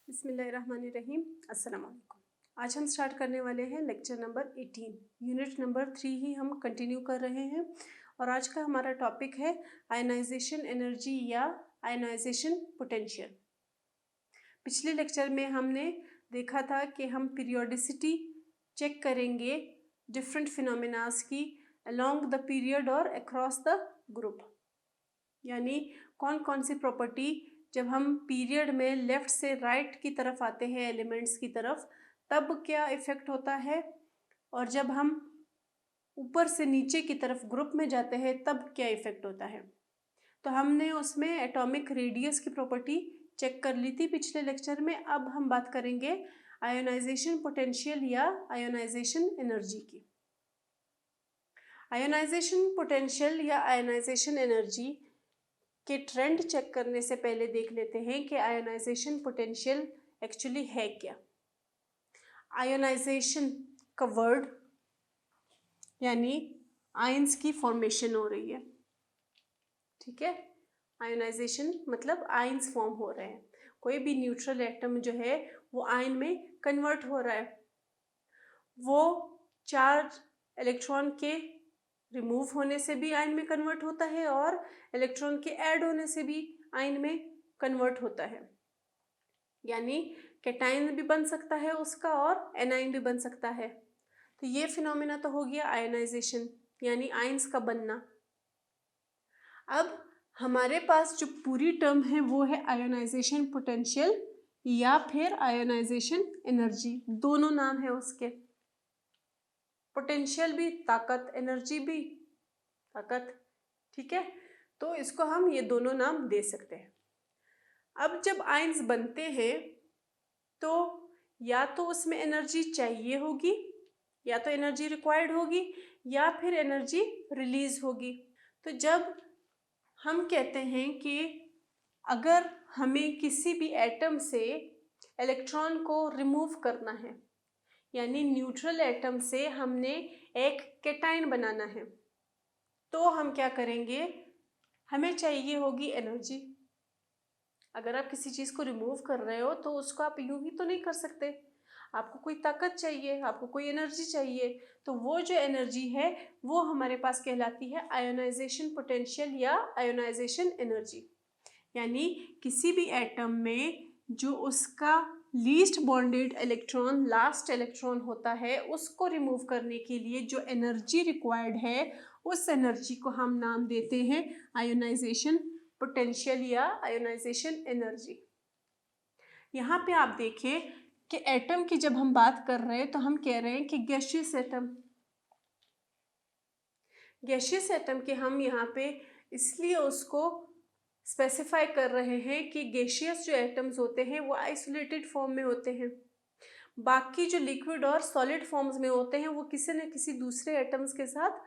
बिस्मिल्लाहिर्रहमानिर्रहीम। अस्सलाम वालेकुम। आज हम स्टार्ट करने वाले हैं लेक्चर नंबर 18, यूनिट नंबर 3 ही हम कंटिन्यू कर रहे हैं और आज का हमारा टॉपिक है आयनाइजेशन एनर्जी या आयनाइजेशन पोटेंशियल। पिछले लेक्चर में हमने देखा था कि हम पीरियोडिसिटी चेक करेंगे डिफरेंट फिनोमेनास की अलोंग द पीरियड और अक्रॉस द ग्रुप, यानी कौन कौन सी प्रॉपर्टी जब हम पीरियड में लेफ़्ट से राइट की तरफ आते हैं एलिमेंट्स की तरफ तब क्या इफ़ेक्ट होता है, और जब हम ऊपर से नीचे की तरफ ग्रुप में जाते हैं तब क्या इफ़ेक्ट होता है। तो हमने उसमें एटॉमिक रेडियस की प्रॉपर्टी चेक कर ली थी पिछले लेक्चर में। अब हम बात करेंगे आयोनाइजेशन पोटेंशियल या आयोनाइजेशन एनर्जी की। आयोनाइजेशन पोटेंशियल या आयोनाइजेशन एनर्जी के ट्रेंड चेक करने से पहले देख लेते हैं कि आयोनाइजेशन पोटेंशियल एक्चुअली है क्या। आयोनाइजेशन का वर्ड यानी आयंस की फॉर्मेशन हो रही है, ठीक है। आयोनाइजेशन मतलब आयंस फॉर्म हो रहे हैं, कोई भी न्यूट्रल एटम जो है वो आयन में कन्वर्ट हो रहा है। वो चार्ज इलेक्ट्रॉन के रिमूव होने से भी आयन में कन्वर्ट होता है और इलेक्ट्रॉन के ऐड होने से भी आयन में कन्वर्ट होता है, यानी कैटायन भी बन सकता है उसका और एनायन भी बन सकता है। तो ये फिनोमेना तो हो गया आयनाइजेशन यानी आयंस का बनना। अब हमारे पास जो पूरी टर्म है वो है आयोनाइजेशन पोटेंशियल या फिर आयोनाइजेशन एनर्जी, दोनों नाम है उसके। पोटेंशियल भी ताकत, एनर्जी भी ताकत, ठीक है। तो इसको हम ये दोनों नाम दे सकते हैं। अब जब आयंस बनते हैं तो या तो उसमें एनर्जी चाहिए होगी, या तो एनर्जी रिक्वायर्ड होगी, या फिर एनर्जी रिलीज होगी। तो जब हम कहते हैं कि अगर हमें किसी भी एटम से इलेक्ट्रॉन को रिमूव करना है, यानी न्यूट्रल एटम से हमने एक कैटायन बनाना है, तो हम क्या करेंगे, हमें चाहिए होगी एनर्जी। अगर आप किसी चीज़ को रिमूव कर रहे हो तो उसको आप यूं ही तो नहीं कर सकते, आपको कोई ताकत चाहिए, आपको कोई एनर्जी चाहिए। तो वो जो एनर्जी है वो हमारे पास कहलाती है आयोनाइजेशन पोटेंशियल या आयोनाइजेशन एनर्जी। यानी किसी भी एटम में जो उसका least bonded electron, last electron होता है, उसको रिमूव करने के लिए जो एनर्जी रिक्वायर्ड है उस एनर्जी को हम नाम देते हैं आयोनाइजेशन पोटेंशियल या आयोनाइजेशन एनर्जी। यहाँ पे आप देखिए कि एटम की जब हम बात कर रहे हैं तो हम कह रहे हैं कि गैसियस एटम, गैसियस एटम के हम यहाँ पे इसलिए उसको स्पेसिफाई कर रहे हैं कि गैसियस जो एटम्स होते हैं वो आइसोलेटेड फॉर्म में होते हैं। बाकी जो लिक्विड और सॉलिड फॉर्म्स में होते हैं वो किसी न किसी दूसरे एटम्स के साथ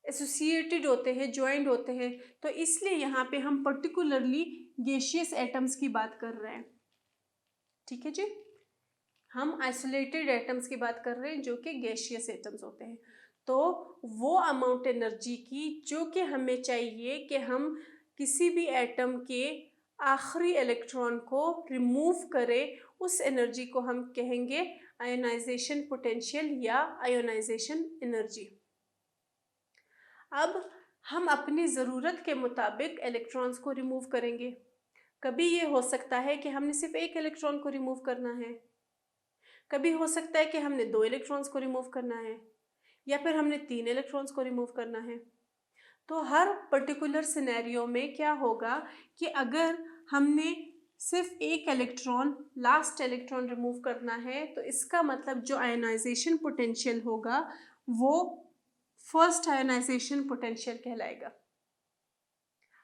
एसोसिएटेड होते हैं, ज्वाइंट होते हैं। तो इसलिए यहाँ पे हम पर्टिकुलरली गैसियस एटम्स की बात कर रहे हैं, ठीक है जी। हम आइसोलेटेड एटम्स की बात कर रहे हैं जो कि गैसियस एटम्स होते हैं। तो वो अमाउंट एनर्जी की जो कि हमें चाहिए कि हम किसी भी एटम के आखिरी इलेक्ट्रॉन को रिमूव करें, उस एनर्जी को हम कहेंगे आयोनाइजेशन पोटेंशियल या आयोनाइजेशन एनर्जी। अब हम अपनी ज़रूरत के मुताबिक इलेक्ट्रॉन्स को रिमूव करेंगे। कभी ये हो सकता है कि हमने सिर्फ एक इलेक्ट्रॉन को रिमूव करना है, कभी हो सकता है कि हमने 2 इलेक्ट्रॉन्स को रिमूव करना है, या फिर हमने 3 इलेक्ट्रॉन्स को रिमूव करना है। तो हर पर्टिकुलर सिनेरियो में क्या होगा कि अगर हमने सिर्फ एक इलेक्ट्रॉन, लास्ट इलेक्ट्रॉन रिमूव करना है, तो इसका मतलब जो आयोनाइजेशन पोटेंशियल होगा वो फर्स्ट आयोनाइजेशन पोटेंशियल कहलाएगा।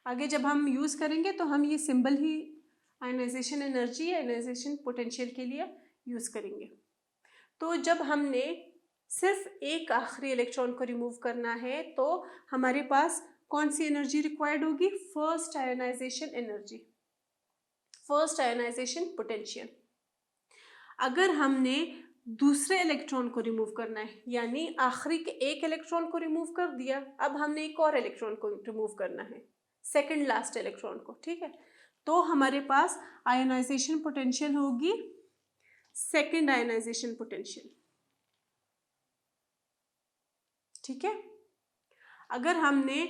आगे जब हम यूज़ करेंगे तो हम ये सिंबल ही आयोनाइजेशन एनर्जी, आयोनाइजेशन पोटेंशियल के लिए यूज़ करेंगे। तो जब हमने सिर्फ एक आखिरी इलेक्ट्रॉन को रिमूव करना है तो हमारे पास कौन सी एनर्जी रिक्वायर्ड होगी, first ionization energy, first ionization potential. अगर हमने दूसरे इलेक्ट्रॉन को रिमूव करना है, यानी आखिरी के एक इलेक्ट्रॉन को रिमूव कर दिया, अब हमने एक और इलेक्ट्रॉन को रिमूव करना है, सेकंड लास्ट इलेक्ट्रॉन को, ठीक है। तो हमारे पास आयोनाइजेशन पोटेंशियल होगी सेकेंड आयोनाइजेशन पोटेंशियल। ठीक है, अगर हमने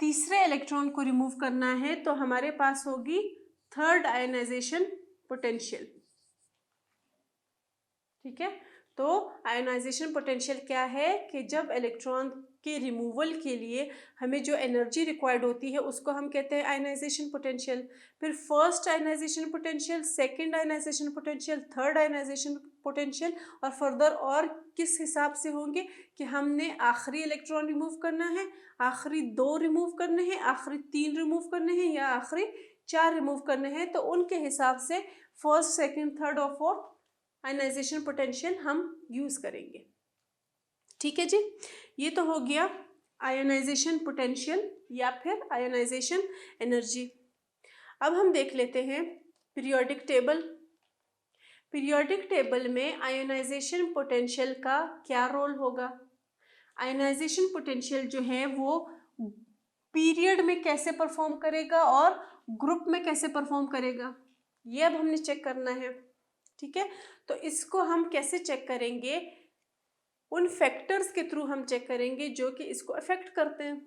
तीसरे इलेक्ट्रॉन को रिमूव करना है तो हमारे पास होगी थर्ड आयोनाइजेशन पोटेंशियल। ठीक है, तो आयोनाइजेशन पोटेंशियल क्या है कि जब इलेक्ट्रॉन के रिमूवल के लिए हमें जो एनर्जी रिक्वायर्ड होती है उसको हम कहते हैं आयोनाइजेशन पोटेंशियल। फिर first ionization potential, second ionization potential, third ionization potential, और फर्दर और किस हिसाब से होंगे कि हमने आखिरी इलेक्ट्रॉन रिमूव करना है, आखिरी 2 रिमूव करने हैं, आखिरी 3 रिमूव करने हैं या आखिरी 4 रिमूव करने हैं, तो उनके हिसाब से फर्स्ट, सेकंड, थर्ड और फोर्थ आयोनाइजेशन पोटेंशियल हम यूज़ करेंगे। ठीक है जी, ये तो हो गया आयोनाइजेशन पोटेंशियल या फिर आयोनाइजेशन एनर्जी। अब हम देख लेते हैं पीरियोडिक टेबल। पीरियोडिक टेबल में आयोनाइजेशन पोटेंशियल का क्या रोल होगा? आयोनाइजेशन पोटेंशियल जो है वो पीरियड में कैसे परफॉर्म करेगा और ग्रुप में कैसे परफॉर्म करेगा, ये अब हमने चेक करना है। ठीक है, तो इसको हम कैसे चेक करेंगे? उन फैक्टर्स के थ्रू हम चेक करेंगे जो कि इसको अफेक्ट करते हैं।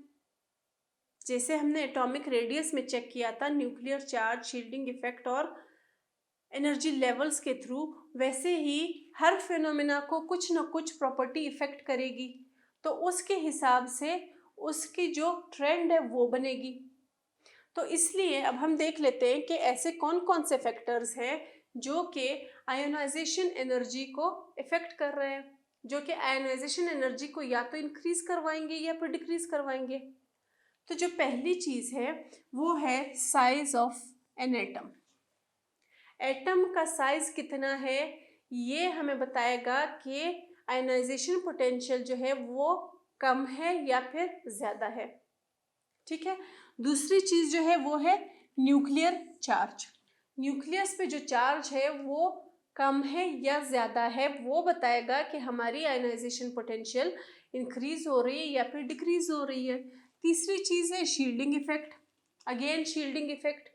जैसे हमने एटॉमिक रेडियस में चेक किया था, न्यूक्लियर चार्ज, शील्डिंग इफेक्ट और एनर्जी लेवल्स के थ्रू, वैसे ही हर फिनोमेना को कुछ न कुछ प्रॉपर्टी इफेक्ट करेगी, तो उसके हिसाब से उसकी जो ट्रेंड है वो बनेगी। तो इसलिए अब हम देख लेते हैं कि ऐसे कौन कौन से फैक्टर्स हैं जो कि आयोनाइजेशन एनर्जी को इफेक्ट कर रहे हैं, जो कि आयोनाइजेशन एनर्जी को या तो इंक्रीज करवाएंगे या फिर डिक्रीज करवाएंगे। तो जो पहली चीज़ है वो है size of an atom. Atom का साइज कितना है ये हमें बताएगा कि आयोनाइजेशन पोटेंशियल जो है वो कम है या फिर ज़्यादा है। ठीक है, दूसरी चीज़ जो है वो है न्यूक्लियर चार्ज। न्यूक्लियस पे जो चार्ज है वो कम है या ज़्यादा है, वो बताएगा कि हमारी आयोनाइजेशन पोटेंशियल इंक्रीज हो रही है या फिर डिक्रीज हो रही है। तीसरी चीज़ है shielding effect. Again shielding effect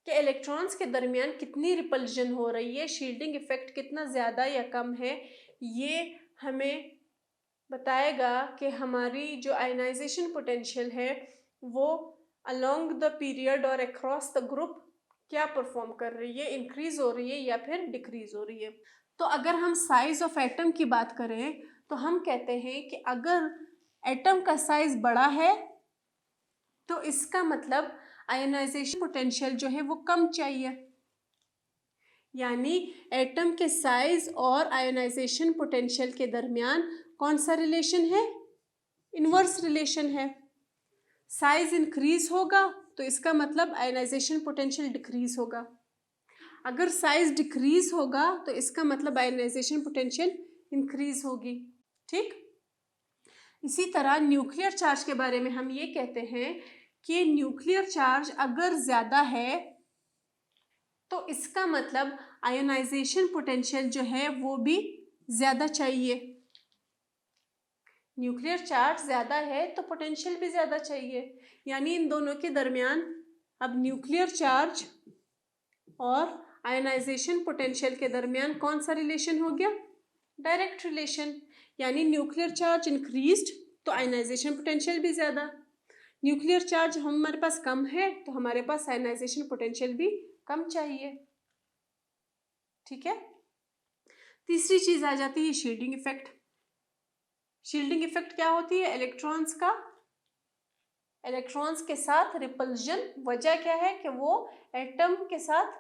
के इलेक्ट्रॉन्स के दरमियान कितनी रिपल्जन हो रही है, शील्डिंग इफेक्ट कितना ज़्यादा या कम है, ये हमें बताएगा कि हमारी जो आयोनाइजेशन पोटेंशियल है वो अलोंग द पीरियड और अक्रॉस द ग्रुप क्या परफॉर्म कर रही है, इंक्रीज हो रही है या फिर डिक्रीज हो रही है। तो अगर हम साइज ऑफ एटम की बात करें तो हम कहते हैं कि अगर एटम का साइज बड़ा है तो इसका मतलब आयोनाइजेशन पोटेंशियल जो है वो कम चाहिए। यानी एटम के साइज और आयोनाइजेशन पोटेंशियल के दरमियान कौन सा रिलेशन है? इनवर्स रिलेशन है। साइज इंक्रीज होगा तो इसका मतलब आयोनाइजेशन पोटेंशियल डिक्रीज होगा। अगर साइज डिक्रीज होगा तो इसका मतलब आयोनाइजेशन पोटेंशियल इंक्रीज होगी। ठीक, इसी तरह न्यूक्लियर चार्ज के बारे में हम ये कहते हैं कि न्यूक्लियर चार्ज अगर ज़्यादा है तो इसका मतलब आयोनाइजेशन पोटेंशियल जो है वो भी ज़्यादा चाहिए। न्यूक्लियर चार्ज ज़्यादा है तो पोटेंशियल भी ज़्यादा चाहिए, यानी इन दोनों के दरमियान अब न्यूक्लियर चार्ज और आयोनाइजेशन पोटेंशियल के दरमियान कौन सा रिलेशन हो गया? Direct relation. यानी न्यूक्लियर चार्ज इंक्रीज्ड तो आयोनाइजेशन पोटेंशियल भी ज़्यादा। न्यूक्लियर चार्ज हमारे पास कम है तो हमारे पास आयोनाइजेशन पोटेंशियल भी कम चाहिए। ठीक है, तीसरी चीज़ आ जाती है शील्डिंग इफेक्ट। शील्डिंग इफेक्ट क्या होती है? इलेक्ट्रॉन्स के साथ रिपल्जन। वजह क्या है कि वो एटम के साथ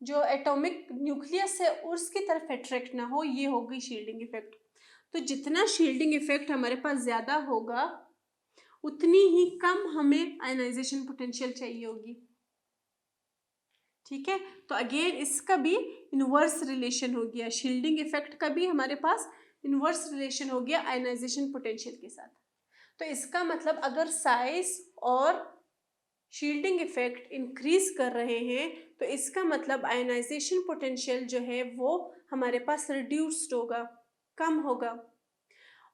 जो एटॉमिक न्यूक्लियस है उसकी तरफ अट्रैक्ट ना हो, ये हो गई शील्डिंग इफेक्ट। तो जितना शील्डिंग इफेक्ट हमारे पास ज़्यादा होगा उतनी ही कम हमें आयोनाइजेशन पोटेंशियल चाहिए होगी। ठीक है, तो अगेन इसका भी इनवर्स रिलेशन हो गया, शील्डिंग इफेक्ट का भी हमारे पास इनवर्स रिलेशन हो गया आयोनाइजेशन पोटेंशियल के साथ। तो इसका मतलब अगर साइज और शील्डिंग इफेक्ट इंक्रीज कर रहे हैं तो इसका मतलब आयोनाइजेशन पोटेंशियल जो है वो हमारे पास रिड्यूस्ड होगा, कम होगा।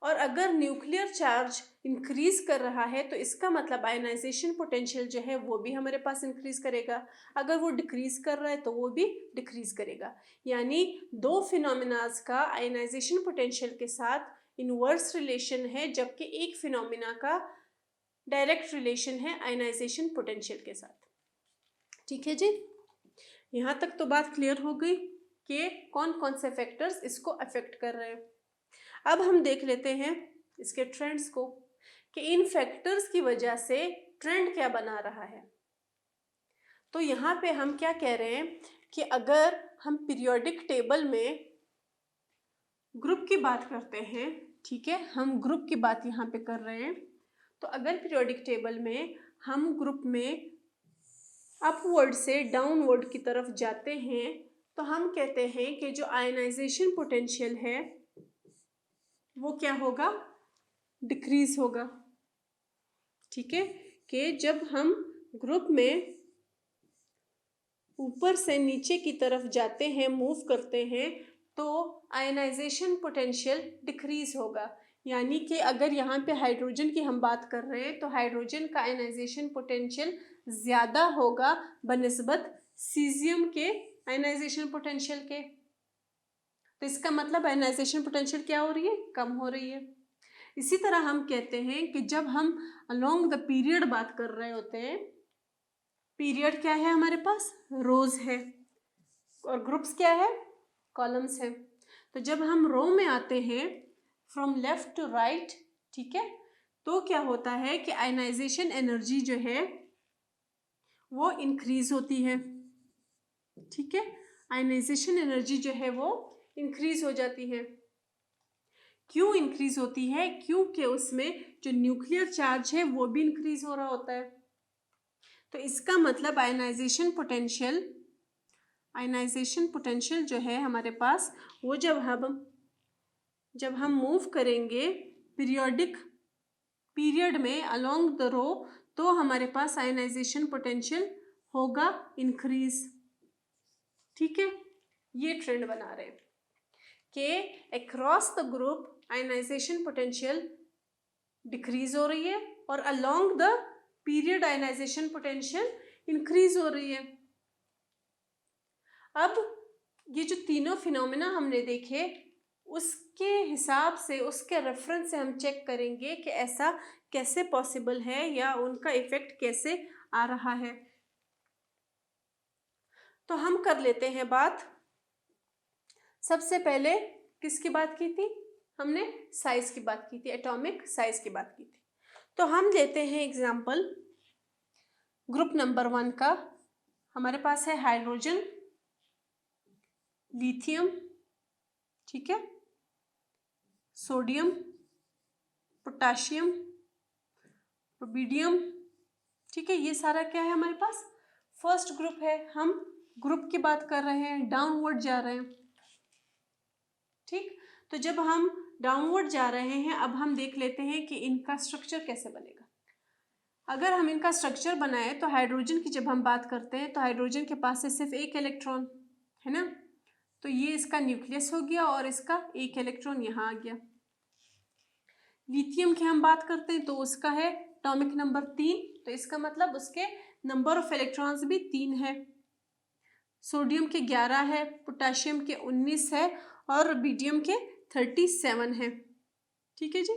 और अगर न्यूक्लियर चार्ज इंक्रीज कर रहा है तो इसका मतलब आयनाइजेशन पोटेंशियल जो है वो भी हमारे पास इंक्रीज करेगा। अगर वो डिक्रीज कर रहा है तो वो भी डिक्रीज करेगा। यानी दो फिनोमिनाज का आयनाइजेशन पोटेंशियल के साथ इनवर्स रिलेशन है, जबकि एक फिनोमिना का डायरेक्ट रिलेशन है आयनाइजेशन पोटेंशियल के साथ। ठीक है जी, यहाँ तक तो बात क्लियर हो गई कि कौन कौन से फैक्टर्स इसको अफेक्ट कर रहे हैं। अब हम देख लेते हैं इसके ट्रेंड्स को कि इन फैक्टर्स की वजह से ट्रेंड क्या बना रहा है। तो यहाँ पे हम क्या कह रहे हैं कि अगर हम पीरियोडिक टेबल में ग्रुप की बात करते हैं, ठीक है, हम ग्रुप की बात यहाँ पे कर रहे हैं, तो अगर पीरियोडिक टेबल में हम ग्रुप में अपवर्ड से डाउनवर्ड की तरफ जाते हैं तो हम कहते हैं कि जो आयनाइजेशन पोटेंशियल है वो क्या होगा, डिक्रीज होगा। ठीक है, कि जब हम ग्रुप में ऊपर से नीचे की तरफ जाते हैं, मूव करते हैं, तो आयनाइजेशन पोटेंशियल डिक्रीज होगा। यानी कि अगर यहाँ पे हाइड्रोजन की हम बात कर रहे हैं तो हाइड्रोजन का आयनाइजेशन पोटेंशियल ज़्यादा होगा बनिस्बत सीजियम के आयनाइजेशन पोटेंशियल के। तो इसका मतलब आयनाइजेशन पोटेंशियल क्या हो रही है, कम हो रही है। इसी तरह हम कहते हैं कि जब हम अलोंग द पीरियड बात कर रहे होते हैं, पीरियड क्या है हमारे पास, रोज है, और ग्रुप्स क्या है, कॉलम्स हैं। तो जब हम रो में आते हैं फ्रॉम लेफ्ट टू राइट, ठीक है, तो क्या होता है कि आयनाइजेशन एनर्जी जो है वो इंक्रीज होती है। ठीक है, आयनाइजेशन एनर्जी जो है वो इंक्रीज हो जाती है। क्यों इंक्रीज होती है, क्योंकि उसमें जो न्यूक्लियर चार्ज है वो भी इंक्रीज हो रहा होता है। तो इसका मतलब आयनाइजेशन पोटेंशियल जो है हमारे पास वो जब हम मूव करेंगे पीरियड में अलोंग द रो, तो हमारे पास आयनाइजेशन पोटेंशियल होगा इंक्रीज। ठीक है, ये ट्रेंड बना रहे हैं कि across the group ionization potential decrease हो रही है और along the period ionization potential increase हो रही है। अब ये जो तीनों फिनोमेना हमने देखे उसके हिसाब से, उसके रेफरेंस से हम चेक करेंगे कि ऐसा कैसे पॉसिबल है या उनका इफेक्ट कैसे आ रहा है। तो हम कर लेते हैं बात, सबसे पहले किसकी बात की थी हमने, साइज की बात की थी, एटॉमिक साइज की बात की थी। तो हम लेते हैं एग्जाम्पल ग्रुप नंबर 1 का। हमारे पास है हाइड्रोजन, लिथियम, ठीक है, सोडियम, पोटाशियम, रुबिडियम। ठीक है, ये सारा क्या है हमारे पास, फर्स्ट ग्रुप है। हम ग्रुप की बात कर रहे हैं, डाउनवर्ड जा रहे हैं। ठीक, तो जब हम डाउनवर्ड जा रहे हैं अब हम देख लेते हैं कि इनका स्ट्रक्चर कैसे बनेगा। अगर हम इनका स्ट्रक्चर बनाए तो हाइड्रोजन की जब हम बात करते हैं तो हाइड्रोजन के पास से सिर्फ एक इलेक्ट्रॉन है ना, तो ये इसका न्यूक्लियस हो गया और इसका एक इलेक्ट्रॉन यहाँ आ गया। लिथियम की हम बात करते हैं तो उसका है एटॉमिक नंबर 3, तो इसका मतलब उसके नंबर ऑफ इलेक्ट्रॉन्स भी 3 है। सोडियम के 11 है, पोटाशियम के 19 है और रुबिडियम के 37 है। ठीक है जी,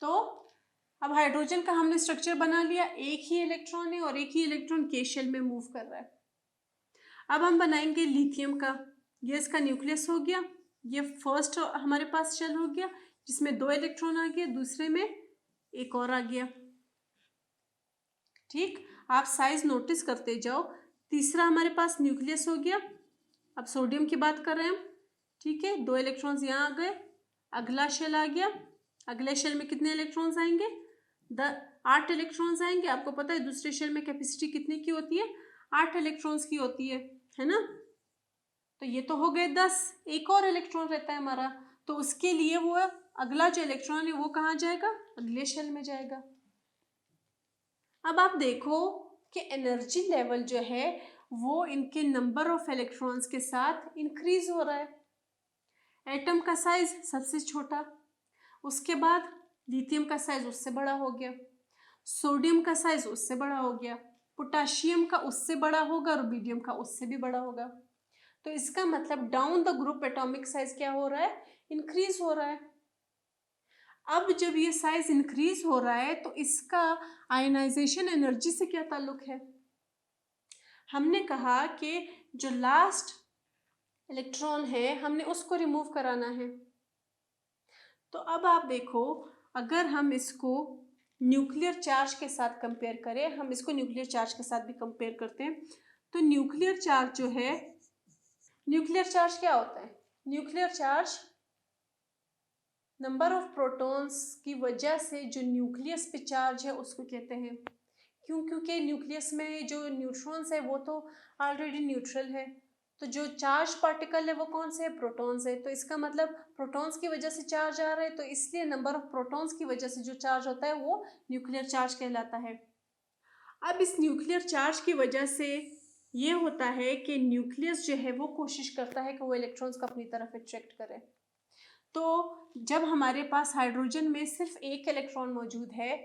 तो अब हाइड्रोजन का हमने स्ट्रक्चर बना लिया, एक ही इलेक्ट्रॉन है और एक ही इलेक्ट्रॉन के शेल में मूव कर रहा है। अब हम बनाएंगे लिथियम का, ये इसका न्यूक्लियस हो गया, ये फर्स्ट हमारे पास शेल हो गया जिसमें 2 इलेक्ट्रॉन आ गया, दूसरे में एक और आ गया। ठीक, आप साइज नोटिस करते जाओ। तीसरा हमारे पास न्यूक्लियस हो गया। अब सोडियम की बात कर रहे हैं हम, ठीक है, 2 इलेक्ट्रॉन्स यहाँ आ गए, अगला शेल आ गया, अगले शेल में कितने इलेक्ट्रॉन्स आएंगे, 8 इलेक्ट्रॉन्स आएंगे। आपको पता है दूसरे शेल में कैपेसिटी कितने की होती है, 8 इलेक्ट्रॉन्स की होती है ना। तो ये तो हो गए 10, एक और इलेक्ट्रॉन रहता है हमारा, तो उसके लिए वो अगला जो इलेक्ट्रॉन है वो कहाँ जाएगा, अगले शेल में जाएगा। अब आप देखो कि एनर्जी लेवल जो है वो इनके नंबर ऑफ इलेक्ट्रॉन्स के साथ इंक्रीज हो रहा है। एटम का साइज सबसे छोटा, उसके बाद लिथियम का साइज उससे बड़ा हो गया, सोडियम का साइज उससे बड़ा हो गया, पोटाशियम का उससे बड़ा होगा और रुबिडियम का उससे भी बड़ा होगा। तो इसका मतलब down the group atomic size क्या हो रहा है, इंक्रीज हो रहा है। अब जब ये साइज इंक्रीज हो रहा है तो इसका आयनाइजेशन एनर्जी से क्या ताल्लुक है। हमने कहा कि जो लास्ट इलेक्ट्रॉन है हमने उसको रिमूव कराना है। तो अब आप देखो, अगर हम इसको न्यूक्लियर चार्ज के साथ कंपेयर करें, हम इसको न्यूक्लियर चार्ज के साथ भी कंपेयर करते हैं, तो न्यूक्लियर चार्ज जो है, न्यूक्लियर चार्ज क्या होता है, nuclear charge number of protons की वजह से जो न्यूक्लियस पे चार्ज है उसको कहते हैं। क्यों? क्योंकि न्यूक्लियस में जो न्यूट्रॉन्स है वो तो ऑलरेडी न्यूट्रल है, तो जो चार्ज पार्टिकल है वो कौन से है, प्रोटॉन्स है। तो इसका मतलब प्रोटॉन्स की वजह से चार्ज आ रहा है, तो इसलिए नंबर ऑफ प्रोटॉन्स की वजह से जो चार्ज होता है वो न्यूक्लियर चार्ज कहलाता है। अब इस न्यूक्लियर चार्ज की वजह से ये होता है कि न्यूक्लियस जो है वो कोशिश करता है कि वो इलेक्ट्रॉन्स को अपनी तरफ अट्रैक्ट करे। तो जब हमारे पास हाइड्रोजन में सिर्फ एक इलेक्ट्रॉन मौजूद है,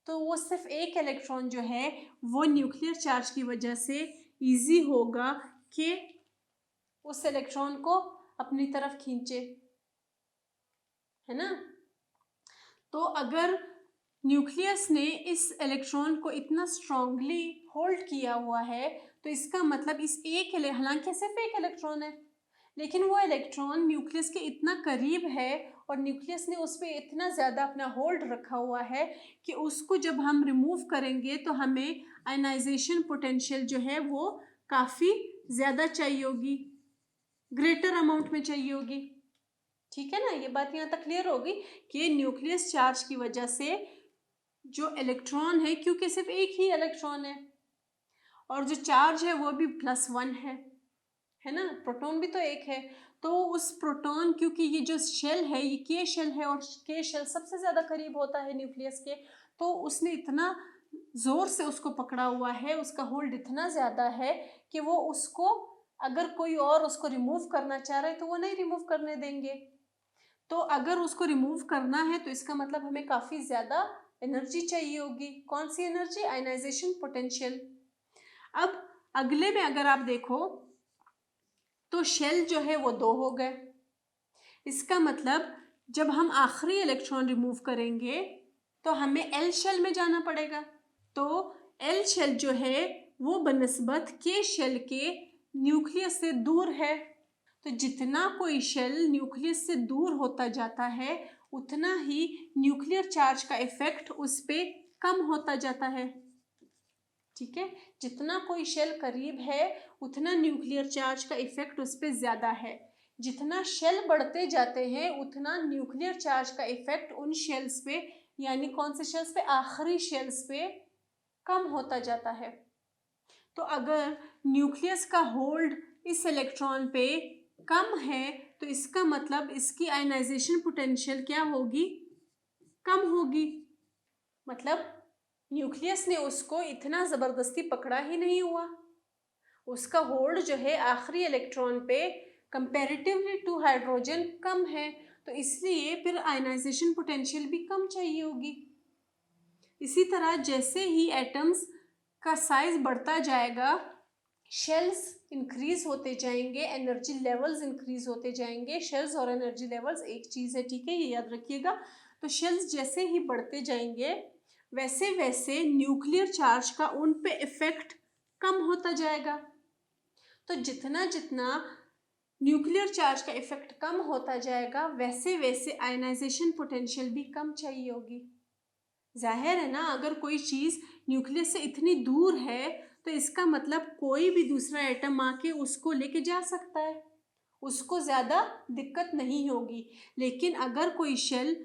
तो वो सिर्फ एक इलेक्ट्रॉन जो है वो न्यूक्लियर चार्ज की वजह से इजी होगा कि उस इलेक्ट्रॉन को अपनी तरफ खींचे, है ना। तो अगर न्यूक्लियस ने इस इलेक्ट्रॉन को इतना स्ट्रांगली होल्ड किया हुआ है, तो इसका मतलब इस एक, हालांकि सिर्फ एक इलेक्ट्रॉन है, लेकिन वो इलेक्ट्रॉन न्यूक्लियस के इतना करीब है और न्यूक्लियस ने उस पर इतना ज़्यादा अपना होल्ड रखा हुआ है कि उसको जब हम रिमूव करेंगे तो हमें आयनाइजेशन पोटेंशियल जो है वो काफ़ी ज़्यादा चाहिए होगी, ग्रेटर अमाउंट में चाहिए होगी। ठीक है ना, ये बात यहाँ तक क्लियर होगी कि न्यूक्लियस चार्ज की वजह से जो इलेक्ट्रॉन है, क्योंकि सिर्फ एक ही इलेक्ट्रॉन है और जो चार्ज है वो भी +1 है ना, प्रोटॉन भी तो एक है, तो उस प्रोटॉन, क्योंकि ये जो शेल है ये के शेल है और के शेल सबसे ज़्यादा करीब होता है न्यूक्लियस के, तो उसने इतना ज़ोर से उसको पकड़ा हुआ है, उसका होल्ड इतना ज़्यादा है कि वो उसको, अगर कोई और उसको रिमूव करना चाह रहा है तो वो नहीं रिमूव करने देंगे। तो अगर उसको रिमूव करना है तो इसका मतलब हमें काफ़ी ज़्यादा एनर्जी चाहिए होगी। कौन सी एनर्जी? Ionization potential. अब अगले में अगर आप देखो तो शेल जो है वो 2 हो गए। इसका मतलब जब हम आखिरी इलेक्ट्रॉन रिमूव करेंगे तो हमें एल शेल में जाना पड़ेगा। तो एल शेल जो है वो बनिस्बत के शेल के न्यूक्लियस से दूर है। तो जितना कोई शेल न्यूक्लियस से दूर होता जाता है उतना ही न्यूक्लियर चार्ज का इफेक्ट उस पर कम होता जाता है। ठीक है, जितना कोई शेल करीब है उतना न्यूक्लियर चार्ज का इफेक्ट उस पर ज़्यादा है। जितना शेल बढ़ते जाते हैं उतना न्यूक्लियर चार्ज का इफेक्ट उन शेल्स पे, यानी कौन से शेल्स पे, आखिरी शेल्स पे कम होता जाता है। तो अगर न्यूक्लियस का होल्ड इस इलेक्ट्रॉन पे कम है तो इसका मतलब इसकी आयनाइजेशन पोटेंशियल क्या होगी, कम होगी। मतलब न्यूक्लियस ने उसको इतना ज़बरदस्ती पकड़ा ही नहीं हुआ, उसका होल्ड जो है आखिरी इलेक्ट्रॉन पे कंपैरेटिवली टू हाइड्रोजन कम है, तो इसलिए फिर आयनाइजेशन पोटेंशियल भी कम चाहिए होगी। इसी तरह जैसे ही एटम्स का साइज बढ़ता जाएगा, शेल्स इंक्रीज होते जाएंगे, एनर्जी लेवल्स इंक्रीज होते जाएंगे। शेल्स और एनर्जी लेवल्स एक चीज़ है, ठीक है, ये याद रखिएगा। तो शेल्स जैसे ही बढ़ते जाएंगे वैसे वैसे न्यूक्लियर चार्ज का उन पे इफेक्ट कम होता जाएगा। तो जितना जितना न्यूक्लियर चार्ज का इफेक्ट कम होता जाएगा वैसे वैसे आयनाइजेशन पोटेंशियल भी कम चाहिए होगी। जाहिर है ना, अगर कोई चीज़ न्यूक्लियस से इतनी दूर है तो इसका मतलब कोई भी दूसरा एटम आके उसको लेके जा सकता है, उसको ज़्यादा दिक्कत नहीं होगी। लेकिन अगर कोई शेल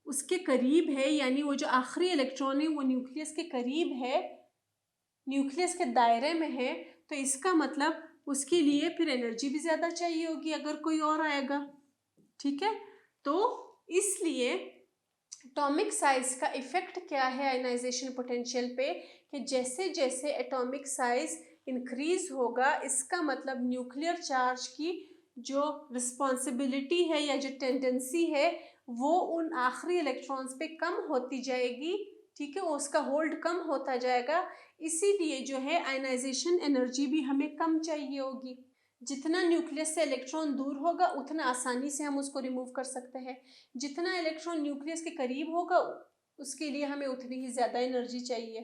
उसके करीब है, यानी वो जो आखिरी इलेक्ट्रॉन है वो न्यूक्लियस के करीब है, न्यूक्लियस के दायरे में है, तो इसका मतलब उसके लिए फिर एनर्जी भी ज़्यादा चाहिए होगी अगर कोई और आएगा। ठीक है, तो इसलिए एटॉमिक साइज का इफेक्ट क्या है आयनाइजेशन पोटेंशियल पे, कि जैसे जैसे एटॉमिक साइज इंक्रीज होगा इसका मतलब न्यूक्लियर चार्ज की जो रिस्पॉन्सिबिलिटी है या जो टेंडेंसी है वो उन आखिरी इलेक्ट्रॉन्स पे कम होती जाएगी, ठीक है, उसका होल्ड कम होता जाएगा। इसीलिए जो है आयनाइजेशन एनर्जी भी हमें कम चाहिए होगी। जितना न्यूक्लियस से इलेक्ट्रॉन दूर होगा उतना आसानी से हम उसको रिमूव कर सकते हैं। जितना इलेक्ट्रॉन न्यूक्लियस के करीब होगा उसके लिए हमें उतनी ही ज़्यादा एनर्जी चाहिए।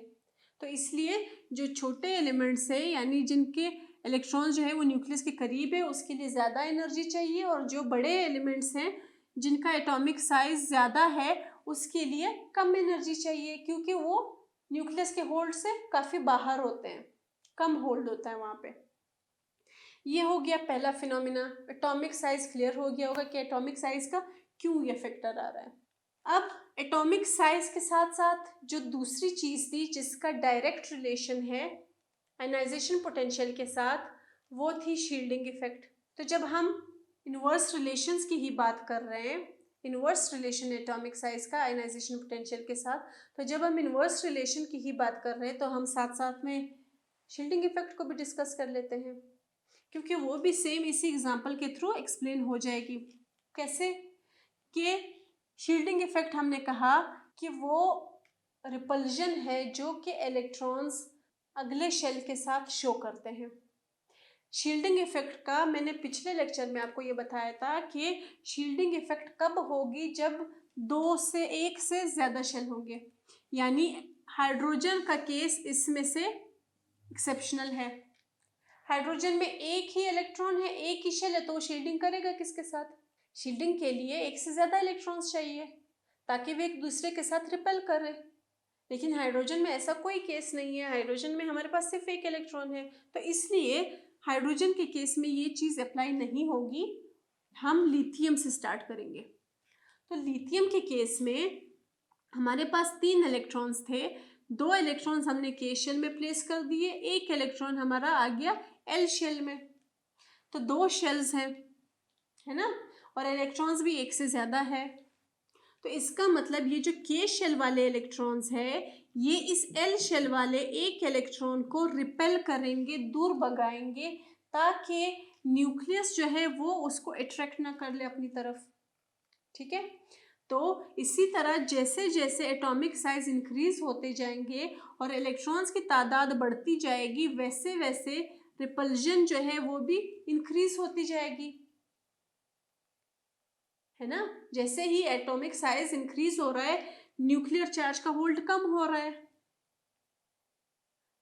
तो इसलिए जो छोटे एलिमेंट्स है यानी जिनके इलेक्ट्रॉन जो है वो न्यूक्लियस के करीब है उसके लिए ज़्यादा एनर्जी चाहिए, और जो बड़े एलिमेंट्स हैं जिनका एटॉमिक साइज ज़्यादा है उसके लिए कम एनर्जी चाहिए, क्योंकि वो न्यूक्लियस के होल्ड से काफ़ी बाहर होते हैं, कम होल्ड होता है वहाँ पे। ये हो गया पहला फिनोमिना। एटॉमिक साइज क्लियर हो गया होगा कि एटॉमिक साइज का क्यों ये फैक्टर आ रहा है। अब एटॉमिक साइज के साथ साथ जो दूसरी चीज़ थी जिसका डायरेक्ट रिलेशन है आयनाइजेशन पोटेंशियल के साथ, वो थी शील्डिंग इफेक्ट। तो जब हम इनवर्स रिलेशंस की ही बात कर रहे हैं, इनवर्स रिलेशन एटॉमिक साइज का आयनाइजेशन पोटेंशियल के साथ, तो जब हम इनवर्स रिलेशन की ही बात कर रहे हैं तो हम साथ साथ में शील्डिंग इफेक्ट को भी डिस्कस कर लेते हैं, क्योंकि वो भी सेम इसी एग्जांपल के थ्रू एक्सप्लेन हो जाएगी। कैसे कि शील्डिंग इफेक्ट हमने कहा कि वो रिपल्जन है जो कि इलेक्ट्रॉन्स अगले शेल के साथ शो करते हैं। शील्डिंग इफेक्ट का मैंने पिछले लेक्चर में आपको ये बताया था कि शील्डिंग इफेक्ट कब होगी, जब 1 से ज़्यादा शेल होंगे, यानी हाइड्रोजन का केस इसमें से एक्सेप्शनल है। हाइड्रोजन में एक ही इलेक्ट्रॉन है, एक ही शेल है, तो वो शील्डिंग करेगा किसके साथ? शील्डिंग के लिए 1 से ज़्यादा इलेक्ट्रॉन्स चाहिए ताकि वे एक दूसरे के साथ रिपेल करें, लेकिन हाइड्रोजन में ऐसा कोई केस नहीं है। हाइड्रोजन में हमारे पास सिर्फ एक इलेक्ट्रॉन है, तो इसलिए हाइड्रोजन के केस में ये चीज़ अप्लाई नहीं होगी। हम लिथियम से स्टार्ट करेंगे। तो लिथियम के केस में हमारे पास 3 इलेक्ट्रॉन्स थे, 2 इलेक्ट्रॉन्स हमने के शेल में प्लेस कर दिए, एक इलेक्ट्रॉन हमारा आ गया एल शेल में, तो 2 शेल्स हैं, है ना, और इलेक्ट्रॉन्स भी 1 से ज़्यादा है। तो इसका मतलब ये जो के शेल वाले इलेक्ट्रॉन्स है ये इस एल शेल वाले एक इलेक्ट्रॉन को रिपेल करेंगे, दूर भगाएंगे, ताकि न्यूक्लियस जो है वो उसको अट्रैक्ट ना कर ले अपनी तरफ, ठीक है। तो इसी तरह जैसे जैसे एटॉमिक साइज इंक्रीज होते जाएंगे और इलेक्ट्रॉन्स की तादाद बढ़ती जाएगी, वैसे वैसे रिपल्जन जो है वो भी इंक्रीज होती जाएगी, है ना। जैसे ही एटॉमिक साइज इंक्रीज हो रहा है न्यूक्लियर चार्ज का होल्ड कम हो रहा है,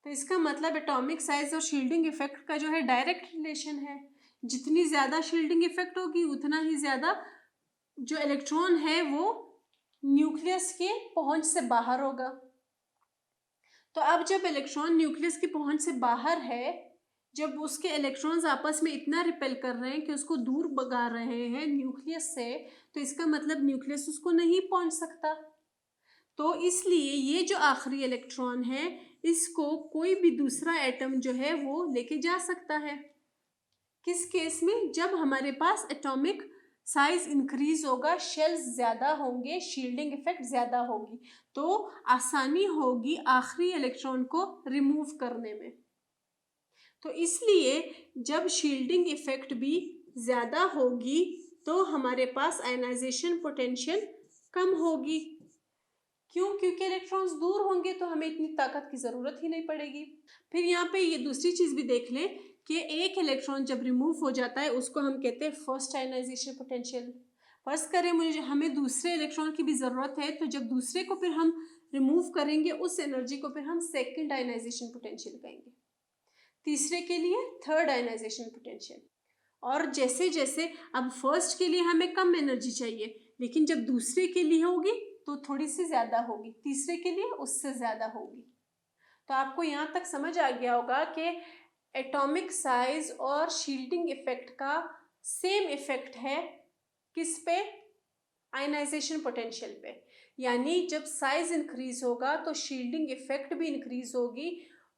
तो इसका मतलब एटॉमिक साइज और शील्डिंग इफेक्ट का जो है डायरेक्ट रिलेशन है। जितनी ज़्यादा शील्डिंग इफेक्ट होगी उतना ही ज़्यादा जो इलेक्ट्रॉन है वो न्यूक्लियस के पहुंच से बाहर होगा। तो अब जब इलेक्ट्रॉन न्यूक्लियस की पहुंच से बाहर है, जब उसके इलेक्ट्रॉन्स आपस में इतना रिपेल कर रहे हैं कि उसको दूर भगा रहे हैं न्यूक्लियस से, तो इसका मतलब न्यूक्लियस उसको नहीं पहुंच सकता। तो इसलिए ये जो आखिरी इलेक्ट्रॉन है इसको कोई भी दूसरा एटम जो है वो लेके जा सकता है। किस केस में? जब हमारे पास एटॉमिक साइज इंक्रीज होगा, शेल्स ज़्यादा होंगे, शील्डिंग इफेक्ट ज़्यादा होगी, तो आसानी होगी आखिरी इलेक्ट्रॉन को रिमूव करने में। तो इसलिए जब शील्डिंग इफेक्ट भी ज़्यादा होगी तो हमारे पास आयनाइजेशन पोटेंशियल कम होगी। क्यों? क्योंकि इलेक्ट्रॉन्स दूर होंगे तो हमें इतनी ताकत की ज़रूरत ही नहीं पड़ेगी। फिर यहाँ पे ये दूसरी चीज़ भी देख लें कि एक इलेक्ट्रॉन जब रिमूव हो जाता है उसको हम कहते हैं फर्स्ट आयनाइजेशन पोटेंशियल। फर्स्ट करें मुझे हमें दूसरे इलेक्ट्रॉन की भी ज़रूरत है, तो जब दूसरे को फिर हम रिमूव करेंगे उस एनर्जी को फिर हम सेकेंड आयनाइजेशन पोटेंशियल कहेंगे। तीसरे के लिए थर्ड आयनाइजेशन पोटेंशियल। और जैसे जैसे अब फर्स्ट के लिए हमें कम एनर्जी चाहिए, लेकिन जब दूसरे के लिए होगी तो थोड़ी सी ज़्यादा होगी, तीसरे के लिए उससे ज़्यादा होगी। तो आपको यहाँ तक समझ आ गया होगा कि एटॉमिक साइज और शील्डिंग इफेक्ट का सेम इफेक्ट है किस पे? आयनाइजेशन पोटेंशियल पे। यानी जब साइज इंक्रीज होगा तो शील्डिंग इफेक्ट भी इंक्रीज होगी,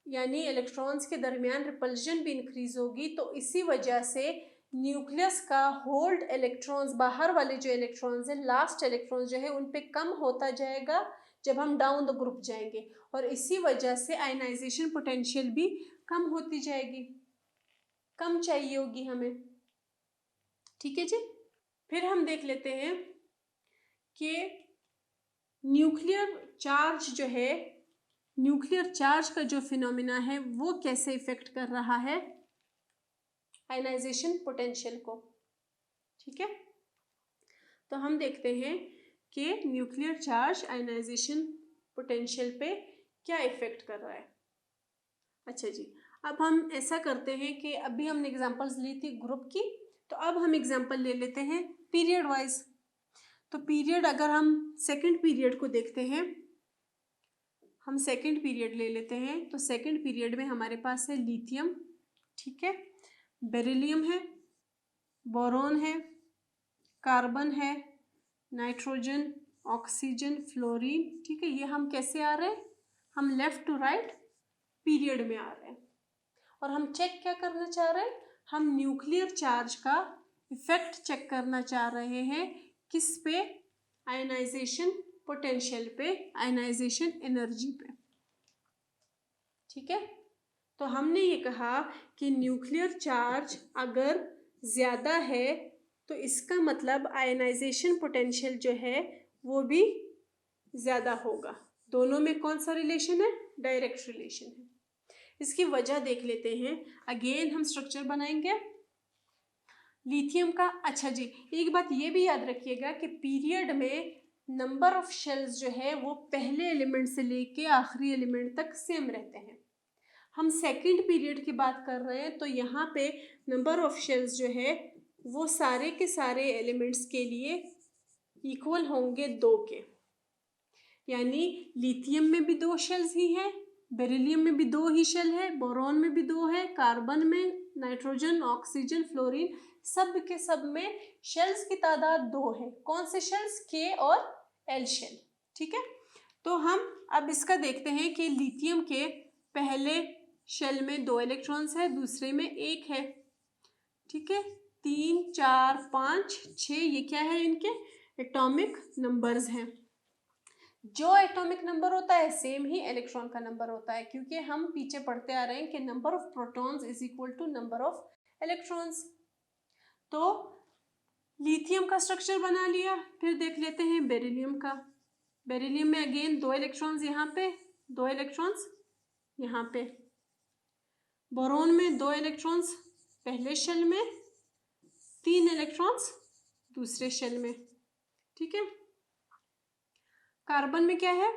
यानी इलेक्ट्रॉन्स के दरमियान रिपल्जन भी इंक्रीज होगी। तो इसी वजह से न्यूक्लियस का होल्ड इलेक्ट्रॉन्स, बाहर वाले जो इलेक्ट्रॉन्स हैं, लास्ट इलेक्ट्रॉन्स जो है उन पे कम होता जाएगा जब हम डाउन द ग्रुप जाएंगे, और इसी वजह से आयनाइजेशन पोटेंशियल भी कम होती जाएगी, कम चाहिए होगी हमें। ठीक है जी। फिर हम देख लेते हैं कि न्यूक्लियर चार्ज जो है, न्यूक्लियर चार्ज का जो फिनोमिना है वो कैसे इफेक्ट कर रहा है आयनाइजेशन पोटेंशियल को। ठीक है, तो हम देखते हैं कि न्यूक्लियर चार्ज आयनाइजेशन पोटेंशियल पे क्या इफेक्ट कर रहा है। अच्छा जी, अब हम ऐसा करते हैं कि अभी हमने एग्जांपल्स ली थी ग्रुप की, तो अब हम एग्जांपल ले लेते हैं पीरियड वाइज। तो पीरियड अगर हम सेकंड पीरियड को देखते हैं, हम सेकंड पीरियड ले लेते हैं, तो सेकंड पीरियड में हमारे पास है लिथियम, ठीक है, बेरिलियम है, बोरॉन है, कार्बन है, नाइट्रोजन, ऑक्सीजन, फ्लोरीन। ठीक है, ये हम कैसे आ रहे हैं, हम लेफ्ट टू राइट पीरियड में आ रहे हैं। और हम चेक क्या करना चाह रहे हैं, हम न्यूक्लियर चार्ज का इफेक्ट चेक करना चाह रहे हैं, किस पे, आयनाइजेशन पोटेंशियल पे, आयनाइजेशन एनर्जी पे। ठीक है, तो हमने ये कहा कि न्यूक्लियर चार्ज अगर ज़्यादा है तो इसका मतलब आयनाइजेशन पोटेंशियल जो है वो भी ज़्यादा होगा। दोनों में कौन सा रिलेशन है, डायरेक्ट रिलेशन है। इसकी वजह देख लेते हैं। अगेन हम स्ट्रक्चर बनाएंगे लिथियम का। अच्छा जी, एक बात ये भी याद रखिएगा कि पीरियड में नंबर ऑफ शेल्स जो है वो पहले एलिमेंट से लेके आखिरी एलिमेंट तक सेम रहते हैं। हम सेकंड पीरियड की बात कर रहे हैं, तो यहाँ पे नंबर ऑफ शेल्स जो है वो सारे के सारे एलिमेंट्स के लिए इक्वल होंगे 2 के। यानी लिथियम में भी 2 शेल्स ही हैं, बेरिलियम में भी 2 ही शेल है, बोरॉन में भी 2 है, कार्बन में, नाइट्रोजन, ऑक्सीजन, फ्लोरीन, सब के सब में शेल्स की तादाद 2 है। कौन से शेल्स, के और एल शेल। ठीक है, तो हम अब इसका देखते हैं कि लिथियम के पहले शेल में 2 इलेक्ट्रॉन्स है, दूसरे में 1 है। ठीक है, 3, 4, 5, 6 ये क्या है, इनके एटॉमिक नंबर्स हैं। जो एटॉमिक नंबर होता है सेम ही इलेक्ट्रॉन का नंबर होता है, क्योंकि हम पीछे पढ़ते आ रहे हैं कि number of protons is equal to number of electrons. तो लिथियम का स्ट्रक्चर बना लिया। फिर देख लेते हैं बेरिलियम का। बेरिलियम में अगेन 2 इलेक्ट्रॉन्स यहाँ पे, 2 इलेक्ट्रॉन्स यहाँ पे। बोरॉन में 2 इलेक्ट्रॉन्स पहले शेल में, 3 इलेक्ट्रॉन्स दूसरे शेल में। ठीक है, कार्बन में क्या है,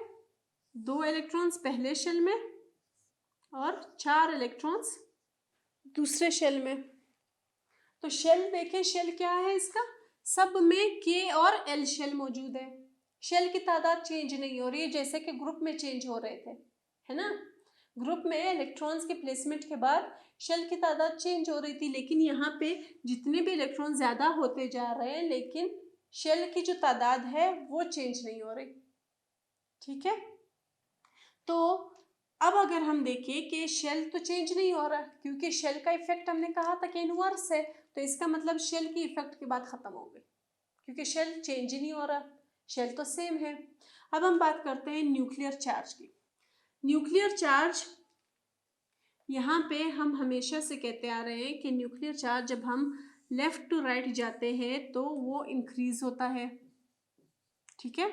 2 इलेक्ट्रॉन्स पहले शेल में और 4 इलेक्ट्रॉन्स दूसरे शेल में। तो शेल देखें, शेल क्या है इसका, सब में के और एल शेल मौजूद है। शेल की तादाद चेंज नहीं हो रही है, जैसे कि ग्रुप में चेंज हो रहे थे, है ना। ग्रुप में इलेक्ट्रॉन्स के प्लेसमेंट के बाद शेल की तादाद चेंज हो रही थी, लेकिन यहाँ पे जितने भी इलेक्ट्रॉन ज़्यादा होते जा रहे हैं, लेकिन शेल की जो तादाद है वो चेंज नहीं हो रही। ठीक है, तो अब अगर हम देखें कि शेल तो चेंज नहीं हो रहा, क्योंकि शेल का इफेक्ट हमने कहा था कि इनवर्स है, तो इसका मतलब शेल की इफेक्ट के बाद ख़त्म हो गई, क्योंकि शेल चेंज ही नहीं हो रहा, शेल तो सेम है। अब हम बात करते हैं न्यूक्लियर चार्ज की। न्यूक्लियर चार्ज, यहाँ पे हम हमेशा से कहते आ रहे हैं कि न्यूक्लियर चार्ज जब हम लेफ्ट टू राइट जाते हैं तो वो इंक्रीज होता है। ठीक है,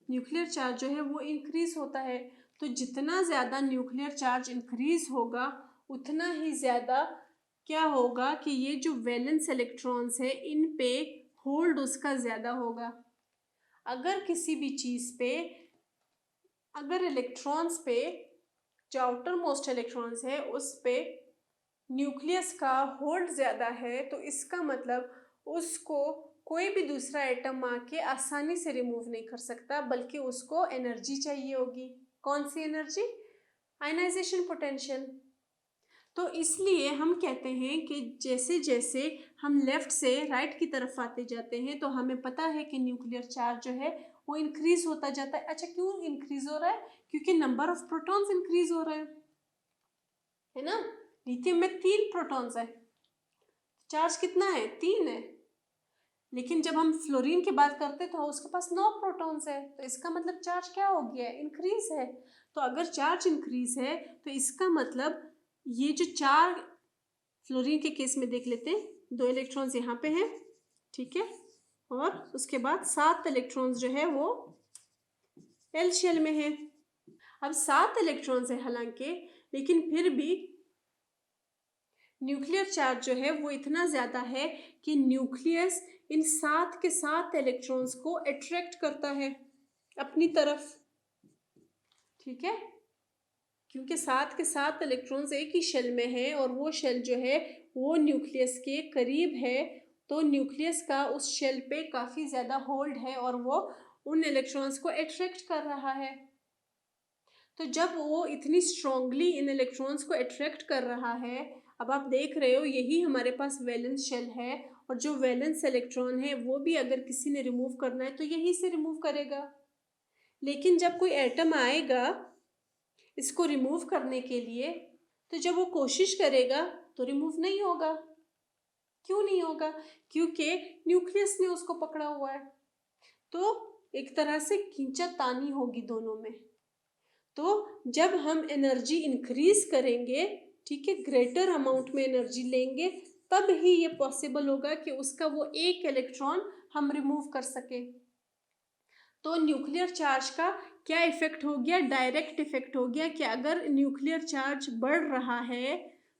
न्यूक्लियर चार्ज जो है वो इंक्रीज होता है। तो जितना ज़्यादा न्यूक्लियर चार्ज इंक्रीज होगा उतना ही ज़्यादा क्या होगा कि ये जो वैलेंस इलेक्ट्रॉन्स है इन पे होल्ड उसका ज़्यादा होगा। अगर किसी भी चीज़ पे, अगर इलेक्ट्रॉन्स पे जो आउटर मोस्ट इलेक्ट्रॉन्स है उस पे न्यूक्लियस का होल्ड ज़्यादा है, तो इसका मतलब उसको कोई भी दूसरा एटम आके आसानी से रिमूव नहीं कर सकता, बल्कि उसको एनर्जी चाहिए होगी। कौन सी एनर्जी, आयनाइजेशन पोटेंशियल। तो इसलिए हम कहते हैं कि जैसे जैसे हम लेफ्ट से राइट की तरफ आते जाते हैं तो हमें पता है कि न्यूक्लियर चार्ज जो है वो इंक्रीज होता जाता है। अच्छा, क्यों इंक्रीज हो रहा है, क्योंकि नंबर ऑफ प्रोटॉन्स इंक्रीज हो रहे हैं, है ना। लिथियम में 3 प्रोटॉन्स है, चार्ज कितना है, 3 है। लेकिन जब हम फ्लोरीन की बात करते हैं तो उसके पास 9 प्रोटॉन्स है, तो इसका मतलब चार्ज क्या हो गया है, इंक्रीज है। तो अगर चार्ज इंक्रीज है तो इसका मतलब ये जो 4, फ्लोरीन के केस में देख लेते हैं, 2 इलेक्ट्रॉन्स यहाँ पे हैं, ठीक है, और उसके बाद 7 इलेक्ट्रॉन्स जो है वो एल शेल में है। अब 7 इलेक्ट्रॉन्स है हालांकि, लेकिन फिर भी न्यूक्लियर चार्ज जो है वो इतना ज़्यादा है कि न्यूक्लियस इन 7 के 7 इलेक्ट्रॉन्स को अट्रैक्ट करता है अपनी तरफ। ठीक है, क्योंकि 7 के 7 इलेक्ट्रॉन्स एक ही शेल में है और वो शेल जो है वो न्यूक्लियस के करीब है, तो न्यूक्लियस का उस शेल पे काफ़ी ज़्यादा होल्ड है और वो उन इलेक्ट्रॉन्स को अट्रैक्ट कर रहा है। तो जब वो इतनी स्ट्रांगली इन इलेक्ट्रॉन्स को अट्रैक्ट कर रहा है, अब आप देख रहे हो यही हमारे पास वैलेंस शेल है, और जो वैलेंस इलेक्ट्रॉन है वो भी अगर किसी ने रिमूव करना है तो यही से रिमूव करेगा। लेकिन जब कोई एटम आएगा इसको रिमूव करने के लिए, तो जब वो कोशिश करेगा तो रिमूव नहीं होगा। क्यों नहीं होगा? क्योंकि न्यूक्लियस ने उसको पकड़ा हुआ है। तो एक तरह से खींचातानी होगी दोनों में। तो जब हम एनर्जी इंक्रीज करेंगे, ठीक है, ग्रेटर अमाउंट में एनर्जी लेंगे, तब ही ये पॉसिबल होगा कि उसका वो एक इलेक्ट्रॉन हम रिमूव कर सके। तो न्यूक्लियर चार्ज का क्या इफेक्ट हो गया? डायरेक्ट इफेक्ट हो गया कि अगर न्यूक्लियर चार्ज बढ़ रहा है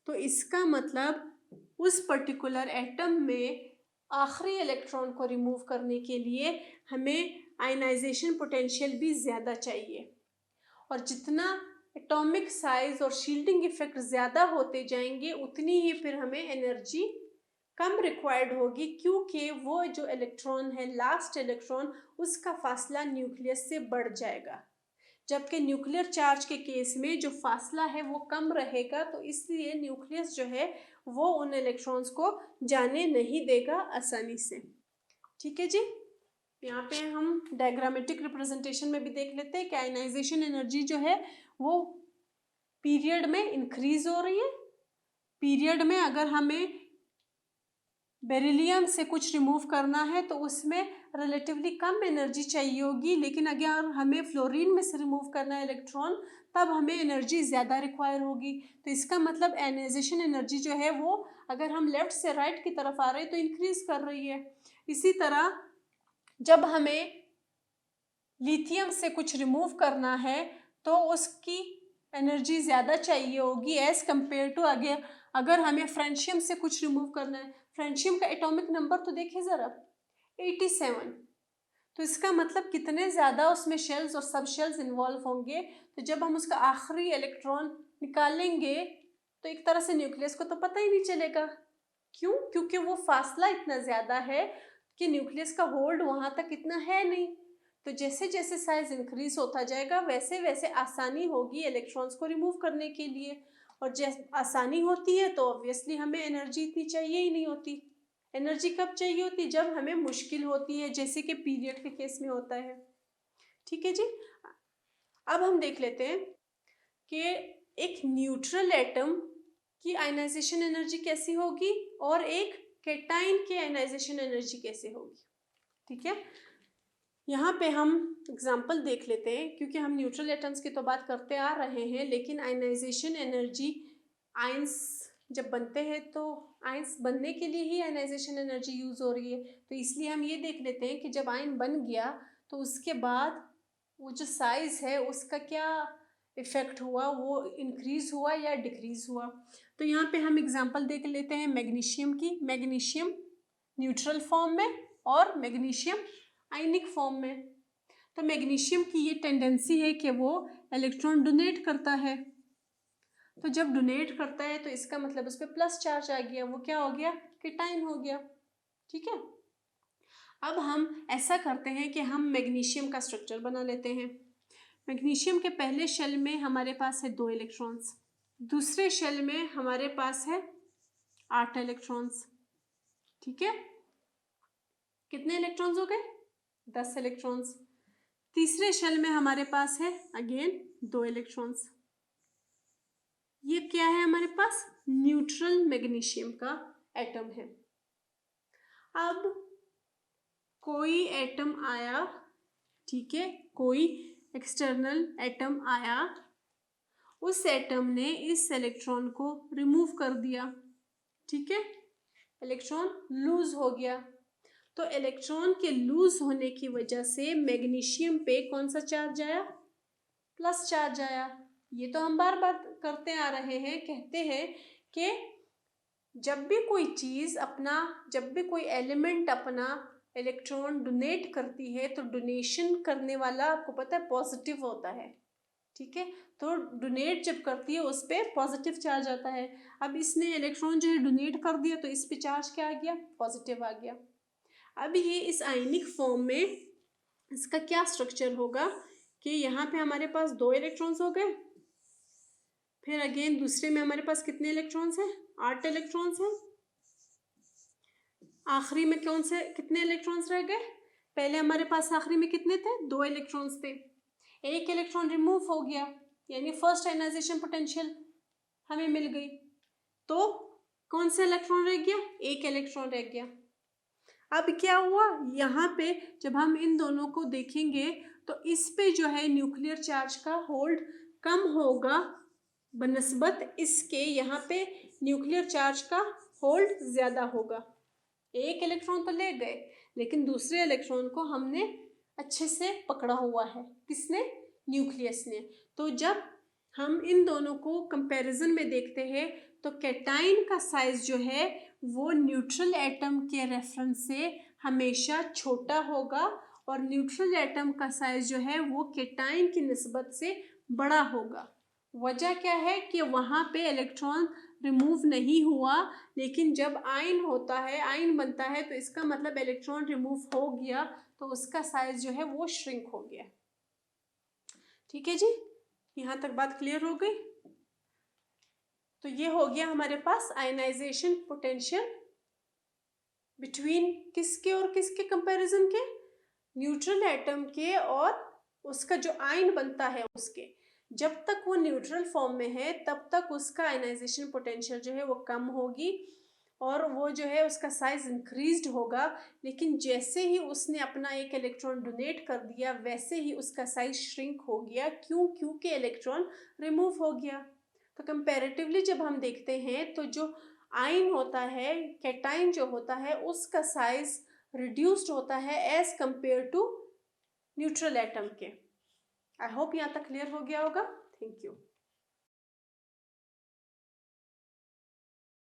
तो इसका मतलब उस पर्टिकुलर एटम में आखिरी इलेक्ट्रॉन को रिमूव करने के लिए हमें आयनाइजेशन पोटेंशियल भी ज़्यादा चाहिए, और जितना एटॉमिक साइज और शील्डिंग इफेक्ट ज़्यादा होते जाएंगे उतनी ही फिर हमें एनर्जी कम रिक्वायर्ड होगी, क्योंकि वो जो इलेक्ट्रॉन है, लास्ट इलेक्ट्रॉन, उसका फासला न्यूक्लियस से बढ़ जाएगा। जबकि न्यूक्लियर चार्ज के केस में जो फासला है वो कम रहेगा, तो इसलिए न्यूक्लियस जो है वो उन इलेक्ट्रॉन्स को जाने नहीं देगा आसानी से। ठीक है जी, यहाँ पे हम डायग्रामेटिक रिप्रेजेंटेशन में भी देख लेते हैं कि आयनाइजेशन एनर्जी जो है वो पीरियड में इंक्रीज हो रही है। पीरियड में अगर हमें बेरिलियम से कुछ रिमूव करना है तो उसमें रिलेटिवली कम एनर्जी चाहिए होगी, लेकिन अगर हमें फ्लोरीन में से रिमूव करना है इलेक्ट्रॉन तब हमें एनर्जी ज़्यादा रिक्वायर होगी। तो इसका मतलब आयनाइजेशन एनर्जी जो है वो अगर हम लेफ्ट से राइट की तरफ आ रहे हैं तो इंक्रीज कर रही है। इसी तरह जब हमें लिथियम से कुछ रिमूव करना है तो उसकी एनर्जी ज़्यादा चाहिए होगी एज़ कम्पेयर टू अगर हमें फ्रेंशियम से कुछ रिमूव करना है। फ्रेंशियम का एटॉमिक नंबर तो देखिए ज़रा, 87। तो इसका मतलब कितने ज़्यादा उसमें शेल्स और सब शेल्स इन्वॉल्व होंगे। तो जब हम उसका आखिरी इलेक्ट्रॉन निकालेंगे तो एक तरह से न्यूक्लियस को तो पता ही नहीं चलेगा। क्यों? क्योंकि वो फासला इतना ज़्यादा है कि न्यूक्लियस का होल्ड वहाँ तक इतना है नहीं। तो जैसे जैसे साइज इंक्रीज होता जाएगा वैसे वैसे आसानी होगी इलेक्ट्रॉन्स को रिमूव करने के लिए, और जैसे आसानी होती है तो ऑब्वियसली हमें एनर्जी इतनी चाहिए ही नहीं होती। एनर्जी कब चाहिए होती? जब हमें मुश्किल होती है, जैसे कि पीरियड के केस में होता है। ठीक है जी, अब हम देख लेते हैं कि एक न्यूट्रल एटम की आयनाइजेशन एनर्जी कैसी होगी और एक केटाइन की आयनाइजेशन एनर्जी कैसे होगी। ठीक है, यहाँ पे हम एग्जाम्पल देख लेते हैं, क्योंकि हम न्यूट्रल एटम्स की तो बात करते आ रहे हैं, लेकिन आयनाइजेशन एनर्जी, आयंस जब बनते हैं तो आयंस बनने के लिए ही आयनाइजेशन एनर्जी यूज़ हो रही है। तो इसलिए हम ये देख लेते हैं कि जब आयन बन गया तो उसके बाद वो जो साइज़ है उसका क्या इफ़ेक्ट हुआ, वो इंक्रीज़ हुआ या डिक्रीज़ हुआ। तो यहाँ पे हम एग्जांपल देख लेते हैं मैग्नीशियम की। मैग्नीशियम न्यूट्रल फॉर्म में और मैग्नीशियम आयनिक फॉर्म में। तो मैग्नीशियम की ये टेंडेंसी है कि वो इलेक्ट्रॉन डोनेट करता है। तो जब डोनेट करता है तो इसका मतलब उस पर प्लस चार्ज आ गया, वो क्या हो गया? केटाइन हो गया। ठीक है, अब हम ऐसा करते हैं कि हम मैग्नीशियम का स्ट्रक्चर बना लेते हैं। मैग्नीशियम के पहले शेल में हमारे पास है 2 इलेक्ट्रॉन्स, दूसरे शेल में हमारे पास है 8 इलेक्ट्रॉन्स। ठीक है, कितने इलेक्ट्रॉन्स हो गए? 10 इलेक्ट्रॉन्स। तीसरे शेल में हमारे पास है अगेन 2 इलेक्ट्रॉन्स। ये क्या है हमारे पास? न्यूट्रल मैग्नीशियम का एटम है। अब कोई एटम आया, ठीक है, कोई एक्सटर्नल एटम आया, उस एटम ने इस इलेक्ट्रॉन को रिमूव कर दिया। ठीक है, इलेक्ट्रॉन लूज हो गया। तो इलेक्ट्रॉन के लूज होने की वजह से मैग्नीशियम पे कौन सा चार्ज आया? प्लस चार्ज आया। ये तो हम बार बार करते आ रहे हैं, कहते हैं कि जब भी कोई एलिमेंट अपना इलेक्ट्रॉन डोनेट करती है तो डोनेशन करने वाला आपको पता है पॉजिटिव होता है, ठीक है। तो डोनेट जब करती है उस पर पॉजिटिव चार्ज आता है। अब इसने इलेक्ट्रॉन जो है डोनेट कर दिया तो इस पे चार्ज क्या आ गया? पॉजिटिव आ गया। अब ये इस आयनिक फॉर्म में इसका क्या स्ट्रक्चर होगा कि यहाँ पे हमारे पास 2 इलेक्ट्रॉन्स हो गए, फिर अगेन दूसरे में हमारे पास कितने इलेक्ट्रॉन्स हैं? 8 इलेक्ट्रॉन्स हैं। आखिरी में कितने इलेक्ट्रॉन्स रह गए? पहले हमारे पास आखिरी में कितने थे? 2 इलेक्ट्रॉन्स थे। एक इलेक्ट्रॉन रिमूव हो गया, यानी फर्स्ट आयनाइजेशन पोटेंशियल हमें मिल गई। तो कौन सा इलेक्ट्रॉन रह गया? एक इलेक्ट्रॉन रह गया। अब क्या हुआ? यहाँ पे जब हम इन दोनों को देखेंगे तो इस पे जो है न्यूक्लियर चार्ज का होल्ड कम होगा बनिस्बत इसके, यहाँ पे न्यूक्लियर चार्ज का होल्ड ज़्यादा होगा। एक इलेक्ट्रॉन तो ले गए लेकिन दूसरे इलेक्ट्रॉन को हमने अच्छे से पकड़ा हुआ है। किसने? न्यूक्लियस ने। तो जब हम इन दोनों को कंपैरिजन में देखते हैं तो कैटाइन का साइज जो है वो न्यूट्रल एटम के रेफरेंस से हमेशा छोटा होगा और न्यूट्रल एटम का साइज जो है वो कैटाइन की निस्बत से बड़ा होगा। वजह क्या है कि वहाँ पे इलेक्ट्रॉन रिमूव नहीं हुआ, लेकिन जब आयन होता है, आयन बनता है, तो इसका मतलब इलेक्ट्रॉन रिमूव हो गया तो उसका साइज जो है वो श्रिंक हो गया। ठीक है जी, यहाँ तक बात क्लियर हो गई। तो ये हो गया हमारे पास आयनाइजेशन पोटेंशियल बिटवीन किसके और किसके कंपैरिजन के? न्यूट्रल एटम के और उसका जो आयन बनता है उसके। जब तक वो न्यूट्रल फॉर्म में है तब तक उसका आयनाइजेशन पोटेंशियल जो है वो कम होगी और वो जो है उसका साइज इंक्रीज्ड होगा। लेकिन जैसे ही उसने अपना एक इलेक्ट्रॉन डोनेट कर दिया वैसे ही उसका साइज श्रिंक हो गया। क्यों? क्योंकि इलेक्ट्रॉन रिमूव हो गया। तो कंपैरेटिवली जब हम देखते हैं तो जो आयन होता है, कैटाइन जो होता है, उसका साइज रिड्यूस्ड होता है as compare to neutral atom के। आई होप यहाँ तक क्लियर हो गया होगा। Thank you.